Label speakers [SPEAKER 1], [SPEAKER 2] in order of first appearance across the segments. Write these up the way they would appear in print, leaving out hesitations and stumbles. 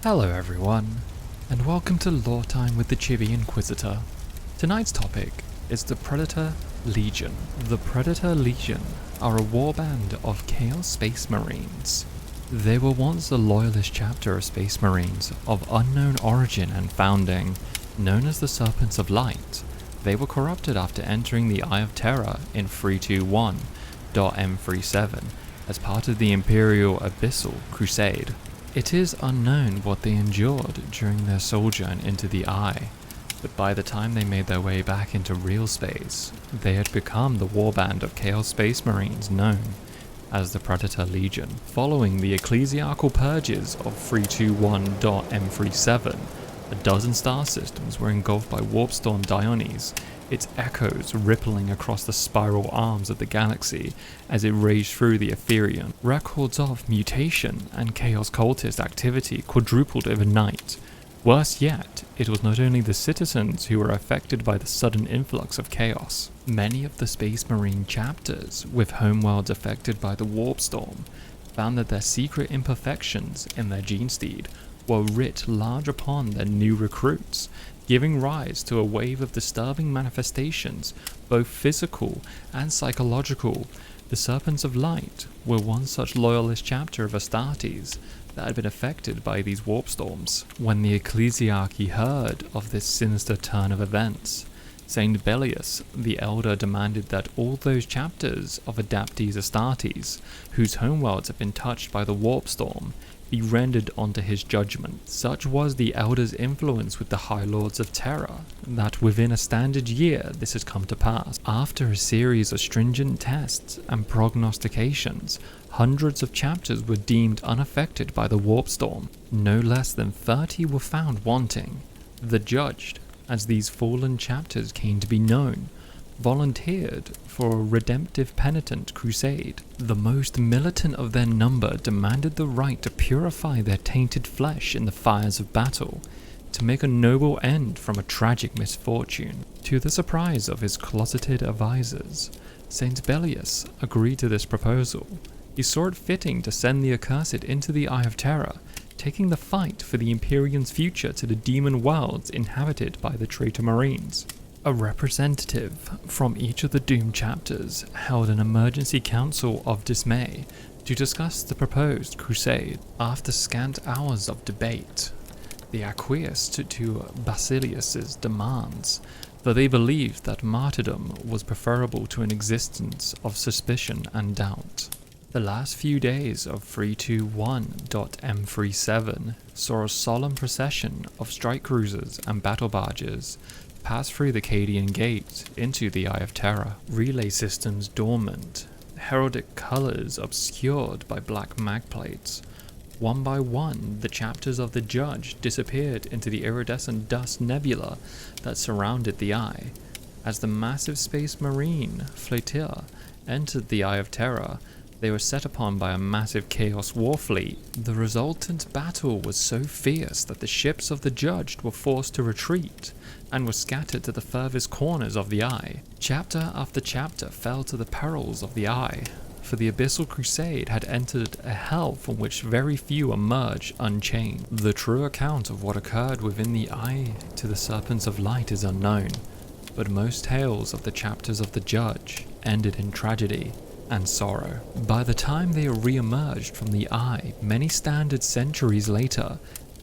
[SPEAKER 1] Hello everyone, and welcome to Lore Time with the Chibi Inquisitor. Tonight's topic is the Predator Legion. The Predator Legion are a warband of Chaos Space Marines. They were once a loyalist chapter of Space Marines of unknown origin and founding, known as the Serpents of Light. They were corrupted after entering the Eye of Terror in 321.M37 as part of the Imperial Abyssal Crusade. It is unknown what they endured during their sojourn into the Eye, but by the time they made their way back into real space, they had become the warband of Chaos Space Marines known as the Predator Legion. Following the ecclesiastical purges of 321.M37, a dozen star systems were engulfed by Warpstorm Dionys, its echoes rippling across the spiral arms of the galaxy as it raged through the Etherian. Records of mutation and chaos cultist activity quadrupled overnight. Worse yet, it was not only the citizens who were affected by the sudden influx of chaos. Many of the Space Marine chapters with homeworlds affected by the Warpstorm found that their secret imperfections in their gene steed were writ large upon their new recruits, giving rise to a wave of disturbing manifestations, both physical and psychological. The Serpents of Light were one such loyalist chapter of Astartes that had been affected by these warpstorms. When the ecclesiarchy heard of this sinister turn of events, Saint Bellius the Elder demanded that all those chapters of Adaptes Astartes, whose homeworlds had been touched by the warpstorm, be rendered onto his judgment. Such was the Elder's influence with the High Lords of Terror, that within a standard year this has come to pass. After a series of stringent tests and prognostications, hundreds of chapters were deemed unaffected by the warpstorm. No less than 30 were found wanting. The Judged, as these fallen chapters came to be known, volunteered for a redemptive penitent crusade. The most militant of their number demanded the right to purify their tainted flesh in the fires of battle, to make a noble end from a tragic misfortune. To the surprise of his closeted advisors, Saint Bellius agreed to this proposal. He saw it fitting to send the accursed into the Eye of Terror, taking the fight for the Empyrean's future to the demon worlds inhabited by the traitor Marines. A representative from each of the doomed chapters held an emergency council of dismay to discuss the proposed crusade. After scant hours of debate, they acquiesced to Basilius's demands, for they believed that martyrdom was preferable to an existence of suspicion and doubt. The last few days of 321.M37 saw a solemn procession of strike cruisers and battle barges pass through the Cadian Gate into the Eye of Terror. Relay systems dormant, heraldic colours obscured by black mag plates. One by one, the chapters of the Judge disappeared into the iridescent dust nebula that surrounded the Eye. As the massive Space Marine flotilla entered the Eye of Terror, they were set upon by a massive Chaos war fleet. The resultant battle was so fierce that the ships of the Judged were forced to retreat and were scattered to the furthest corners of the Eye. Chapter after chapter fell to the perils of the Eye, for the Abyssal Crusade had entered a hell from which very few emerged unchanged. The true account of what occurred within the Eye to the Serpents of Light is unknown, but most tales of the chapters of the Judge ended in tragedy and sorrow. By the time they re-emerged from the Eye, many standard centuries later,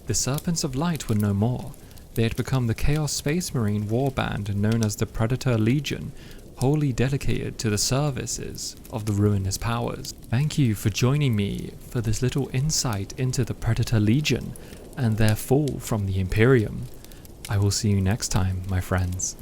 [SPEAKER 1] the Serpents of Light were no more. They had become the Chaos Space Marine warband known as the Predator Legion, wholly dedicated to the services of the ruinous powers. Thank you for joining me for this little insight into the Predator Legion and their fall from the Imperium. I will see you next time, my friends.